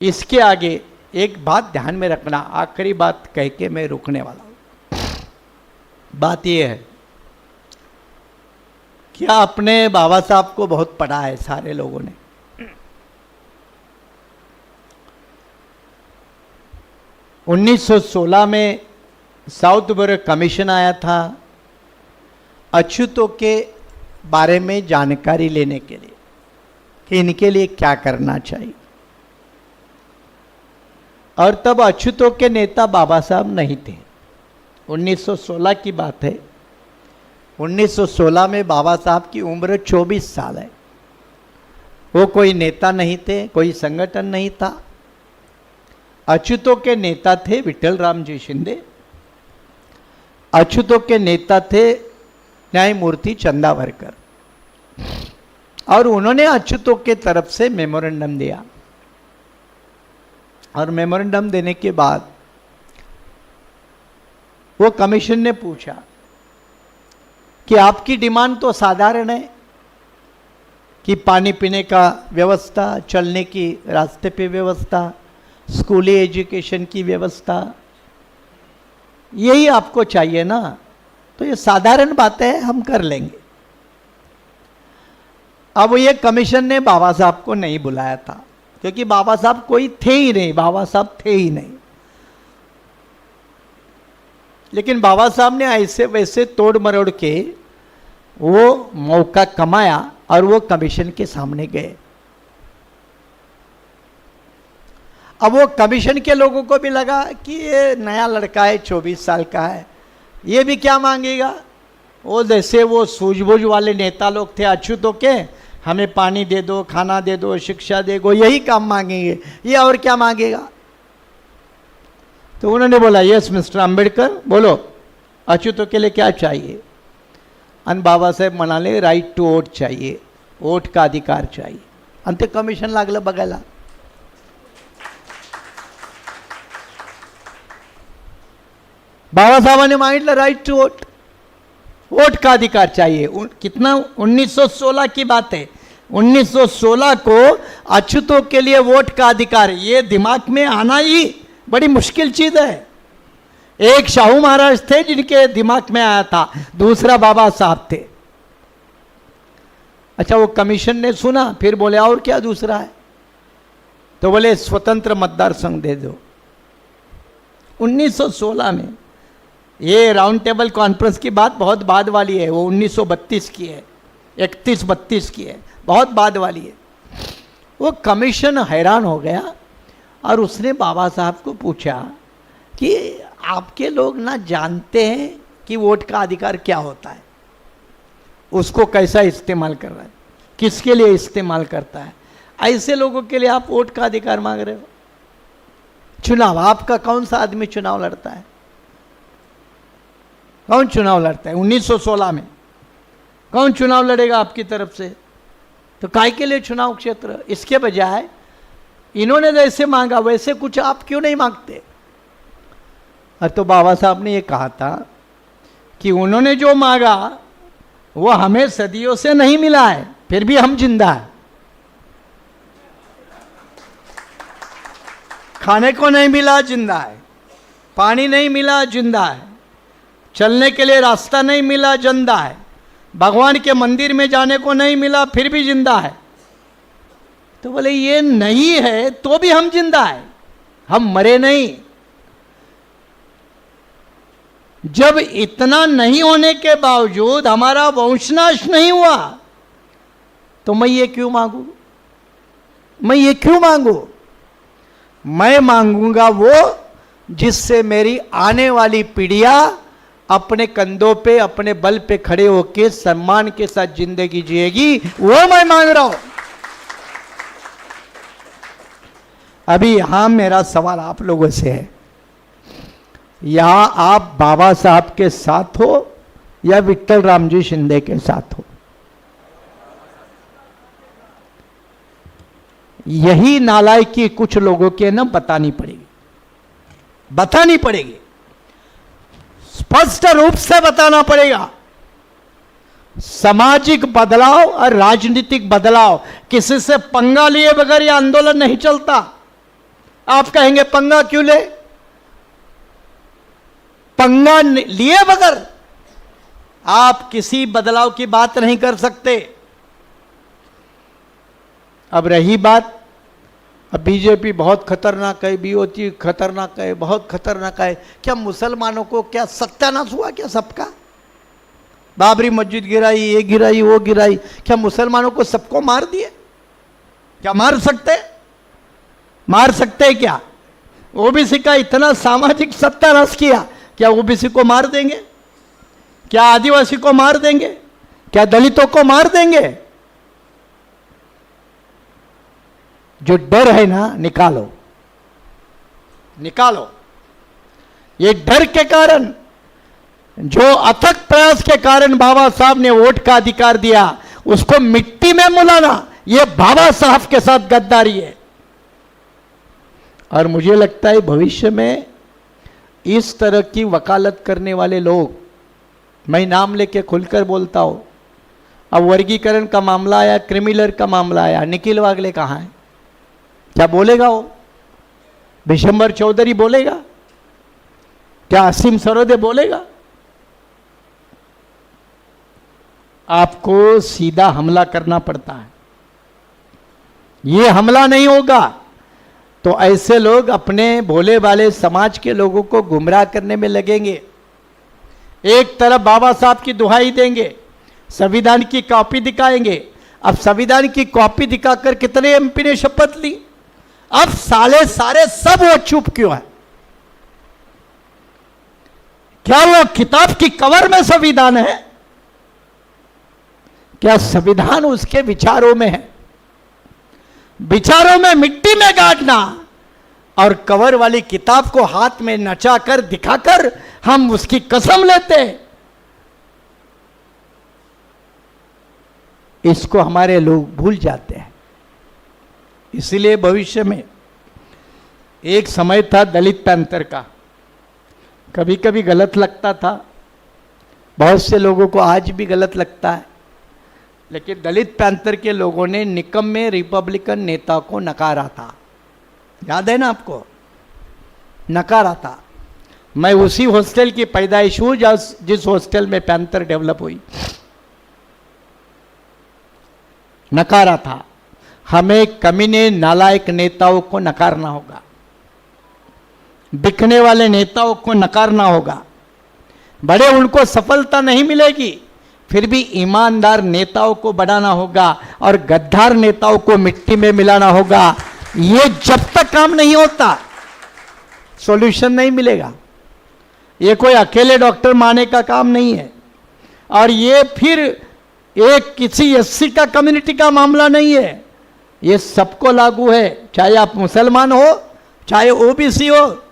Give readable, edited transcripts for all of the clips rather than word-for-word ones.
इसके आगे एक बात ध्यान में रखना, आखिरी बात कह के मैं रुकने वाला हूं। बात यह है कि आपने बाबा साहब को बहुत पढ़ा है सारे लोगों ने। उन्नीस 1916 में साउथ बोरो कमीशन आया था अछूतों के बारे में जानकारी लेने के लिए कि इनके लिए क्या करना चाहिए। और तब अछूतों के नेता बाबा साहब नहीं थे। 1916 की बात है। 1916 में बाबा साहब की उम्र 24 साल है। वो कोई नेता नहीं थे, कोई संगठन नहीं था। अछूतों के नेता थे विठल राम जी शिंदे। अछूतों के नेता थे न्यायमूर्ति चंदावरकर। और उन्होंने अछूतों के तरफ से मेमोरेंडम दिया। और मेमोरेंडम देने के बाद वो कमीशन ने पूछा कि आपकी डिमांड तो साधारण है कि पानी पीने का व्यवस्था, चलने की रास्ते पे व्यवस्था, स्कूली एजुकेशन की व्यवस्था, यही आपको चाहिए ना। तो ये साधारण बातें हैं, हम कर लेंगे। अब ये कमीशन ने बाबा साहब को नहीं बुलाया था क्योंकि बाबा साहब कोई थे ही नहीं, बाबा साहब थे ही नहीं। लेकिन बाबा साहब ने ऐसे वैसे तोड़ मरोड़ के वो मौका कमाया और वो कमीशन के सामने गए। अब वो कमीशन के लोगों को भी लगा कि ये नया लड़का है, 24 साल का है, ये भी क्या मांगेगा। वो जैसे वो सूझबूझ वाले नेता लोग थे अछूतों के, हमें पानी दे दो, खाना दे दो, शिक्षा दे दो, यही काम मांगेंगे, ये और क्या मांगेगा। तो उन्होंने बोला यस मिस्टर अंबेडकर, बोलो अछूतों के लिए क्या चाहिए। अन बाबा साहेब म्हणाले राइट टू वोट चाहिए, वोट का अधिकार चाहिए। आणि ते कमिशन लागलं बघायला। बाबा साहेबांनी मागितलं राइट टू वोट, वोट का अधिकार चाहिए। कितना 1916 की बात है। 1916 को अछूतों के लिए वोट का अधिकार, ये दिमाग में आना ही बड़ी मुश्किल चीज है। एक शाहू महाराज थे जिनके दिमाग में आया था, दूसरा बाबा साहब थे। अच्छा, वो कमीशन ने सुना, फिर बोले और क्या दूसरा है। तो बोले स्वतंत्र मतदार संघ दे दो। 1916 में, ये राउंड टेबल कॉन्फ्रेंस की बात बहुत बाद वाली है, वो 1932 की है, 31-32 की है, बहुत बाद वाली है। वो कमीशन हैरान हो गया और उसने बाबा साहब को पूछा कि आपके लोग ना जानते हैं कि वोट का अधिकार क्या होता है, उसको कैसा इस्तेमाल कर रहा है, किसके लिए इस्तेमाल करता है। ऐसे लोगों के लिए आप वोट का अधिकार मांग रहे हो। चुनाव, आपका कौन सा आदमी चुनाव लड़ता है, कौन चुनाव लड़ता है। 1916 में कौन चुनाव लड़ेगा आपकी तरफ से। तो काय के लिए चुनाव क्षेत्र। इसके बजाय इन्होंने जैसे मांगा वैसे कुछ आप क्यों नहीं मांगते। और तो बाबा साहब ने ये कहा था कि उन्होंने जो मांगा वो हमें सदियों से नहीं मिला है, फिर भी हम जिंदा है। खाने को नहीं मिला, जिंदा है। पानी नहीं मिला, जिंदा है। चलने के लिए रास्ता नहीं मिला, जिंदा है। भगवान के मंदिर में जाने को नहीं मिला, फिर भी जिंदा है। तो बोले ये नहीं है तो भी हम जिंदा है, हम मरे नहीं। जब इतना नहीं होने के बावजूद हमारा वंशनाश नहीं हुआ तो मैं ये क्यों मांगू, मैं ये क्यों मांगू। मैं मांगूंगा वो जिससे मेरी आने वाली पीढ़ियां अपने कंधों पे, अपने बल पे खड़े होके सम्मान के साथ जिंदगी जिएगी, वो मैं मांग रहा हूं। अभी यहां मेरा सवाल आप लोगों से है, यहां आप बाबा साहब के साथ हो या विठल राम जी शिंदे के साथ हो। यही नालायकी कुछ लोगों के ना बतानी पड़ेगी, बतानी पड़ेगी, स्पष्ट रूप से बताना पड़ेगा। सामाजिक बदलाव और राजनीतिक बदलाव किसी से पंगा लिए बगैर यह आंदोलन नहीं चलता। आप कहेंगे पंगा क्यों ले? पंगा लिए बगैर आप किसी बदलाव की बात नहीं कर सकते। अब रही बात, अब बीजेपी बहुत खतरनाक है, बीओसी खतरनाक है, बहुत खतरनाक है। क्या मुसलमानों को क्या सत्यानाश हुआ क्या सबका? बाबरी मस्जिद गिराई, ये गिराई, वो गिराई, क्या मुसलमानों को सबको मार दिए? क्या मार सकते? मार सकते क्या? ओबीसी का इतना सामाजिक सत्यानाश किया, क्या ओबीसी को मार देंगे? क्या आदिवासी को मार देंगे? क्या दलितों को मार देंगे? जो डर है ना, निकालो, निकालो। ये डर के कारण, जो अथक प्रयास के कारण बाबा साहब ने वोट का अधिकार दिया, उसको मिट्टी में मिलाना, ये बाबा साहब के साथ गद्दारी है। और मुझे लगता है भविष्य में इस तरह की वकालत करने वाले लोग, मैं नाम लेके खुलकर बोलता हूं, अब वर्गीकरण का मामला आया, क्रिमिनल का मामला आया, निखिल वागले कहां है? क्या बोलेगा वो? विशंबर चौधरी बोलेगा? क्या असीम सरोदे बोलेगा? आपको सीधा हमला करना पड़ता है। ये हमला नहीं होगा तो ऐसे लोग अपने भोले भाले समाज के लोगों को गुमराह करने में लगेंगे। एक तरफ बाबा साहब की दुहाई देंगे, संविधान की कॉपी दिखाएंगे। अब संविधान की कॉपी दिखाकर कितने एमपी ने शपथ ली? अब सारे सब वो चुप क्यों है? क्या वो किताब की कवर में संविधान है? क्या संविधान उसके विचारों में है? विचारों में मिट्टी में गाड़ना और कवर वाली किताब को हाथ में नचाकर दिखाकर हम उसकी कसम लेते। इसको हमारे लोग भूल जाते हैं। इसलिए भविष्य में, एक समय था दलित पैंथर का, कभी कभी गलत लगता था, बहुत से लोगों को आज भी गलत लगता है, लेकिन दलित पैंथर के लोगों ने निकम्मे रिपब्लिकन नेता को नकारा था। याद है ना आपको? नकारा था। मैं उसी हॉस्टल की पैदाइश हूं जिस हॉस्टल में पैंथर डेवलप हुई। नकारा था। हमें कमीने नालायक नेताओं को नकारना होगा, बिकने वाले नेताओं को नकारना होगा। बड़े उनको सफलता नहीं मिलेगी, फिर भी ईमानदार नेताओं को बनाना होगा और गद्दार नेताओं को मिट्टी में मिलाना होगा। ये जब तक काम नहीं होता, सॉल्यूशन नहीं मिलेगा। ये कोई अकेले डॉक्टर माने का काम नहीं है, और ये फिर एक किसी एससी का कम्युनिटी का मामला नहीं है। ये सबको लागू है, चाहे आप मुसलमान हो, चाहे ओबीसी हो,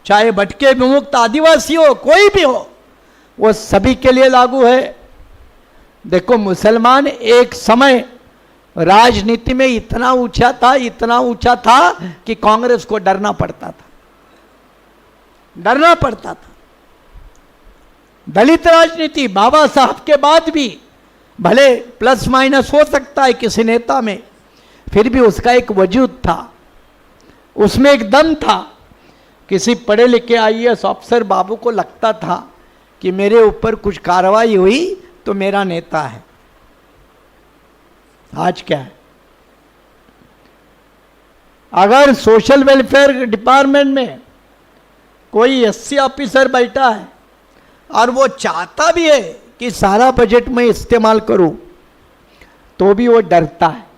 चाहे भटके विमुक्त आदिवासी हो, कोई भी हो, वो सभी के लिए लागू है। देखो, मुसलमान एक समय राजनीति में इतना ऊंचा था कि कांग्रेस को डरना पड़ता था। दलित राजनीति बाबा साहब के बाद भी भले प्लस माइनस हो सकता है किसी नेता में, फिर भी उसका एक वजूद था, उसमें एक दम था। किसी पढ़े लिखे आईएएस ऑफिसर बाबू को लगता था कि मेरे ऊपर कुछ कार्रवाई हुई तो मेरा नेता है। आज क्या है? अगर सोशल वेलफेयर डिपार्टमेंट में कोई एससी ऑफिसर बैठा है और वो चाहता भी है कि सारा बजट में इस्तेमाल करूं, तो भी वो डरता है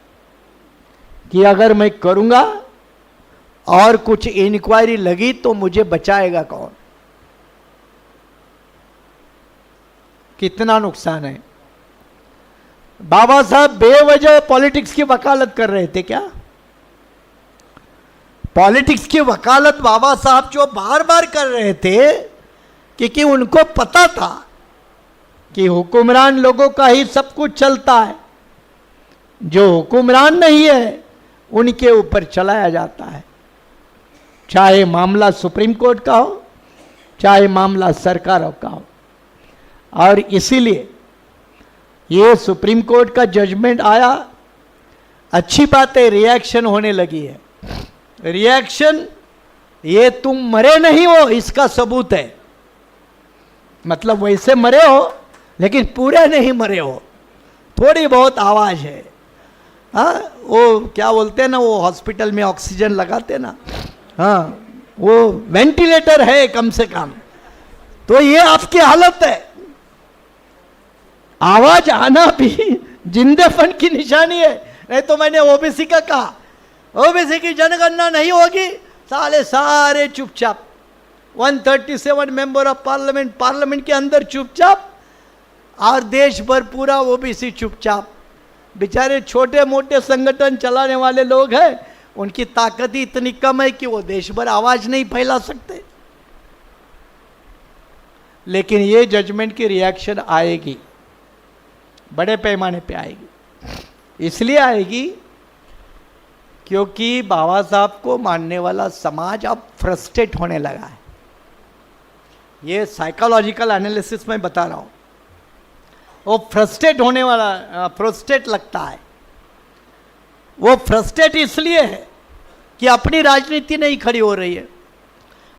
कि अगर मैं करूंगा और कुछ इंक्वायरी लगी तो मुझे बचाएगा कौन? कितना नुकसान है। बाबा साहब बेवजह पॉलिटिक्स की वकालत कर रहे थे क्या? पॉलिटिक्स की वकालत बाबा साहब जो बार बार कर रहे थे, क्योंकि उनको पता था कि हुक्मरान लोगों का ही सब कुछ चलता है, जो हुक्मरान नहीं है उनके ऊपर चलाया जाता है। चाहे मामला सुप्रीम कोर्ट का हो, चाहे मामला सरकारों का हो। और इसीलिए ये सुप्रीम कोर्ट का जजमेंट आया, अच्छी बात है, रिएक्शन होने लगी है। रिएक्शन ये तुम मरे नहीं हो इसका सबूत है। मतलब वैसे मरे हो लेकिन पूरे नहीं मरे हो, थोड़ी बहुत आवाज है। हाँ, वो क्या बोलते हैं ना, वो हॉस्पिटल में ऑक्सीजन लगाते ना, हाँ, वो वेंटिलेटर है कम से कम। तो ये आपकी हालत है। आवाज आना भी जिंदेपन की निशानी है। नहीं तो मैंने ओबीसी का कहा, ओबीसी की जनगणना नहीं होगी, सारे चुपचाप। 137 मेंबर ऑफ पार्लियामेंट, पार्लियामेंट के अंदर चुपचाप, और देश भर पूरा ओबीसी चुपचाप। बेचारे छोटे मोटे संगठन चलाने वाले लोग हैं, उनकी ताकत ही इतनी कम है कि वो देश भर आवाज नहीं फैला सकते। लेकिन ये जजमेंट की रिएक्शन आएगी, बड़े पैमाने पे आएगी। इसलिए आएगी क्योंकि बाबा साहब को मानने वाला समाज अब फ्रस्ट्रेट होने लगा है। ये साइकोलॉजिकल एनालिसिस में बता रहा हूं। वो फ्रस्ट्रेट होने वाला, फ्रस्ट्रेट लगता है। वो फ्रस्ट्रेट इसलिए है कि अपनी राजनीति नहीं खड़ी हो रही है।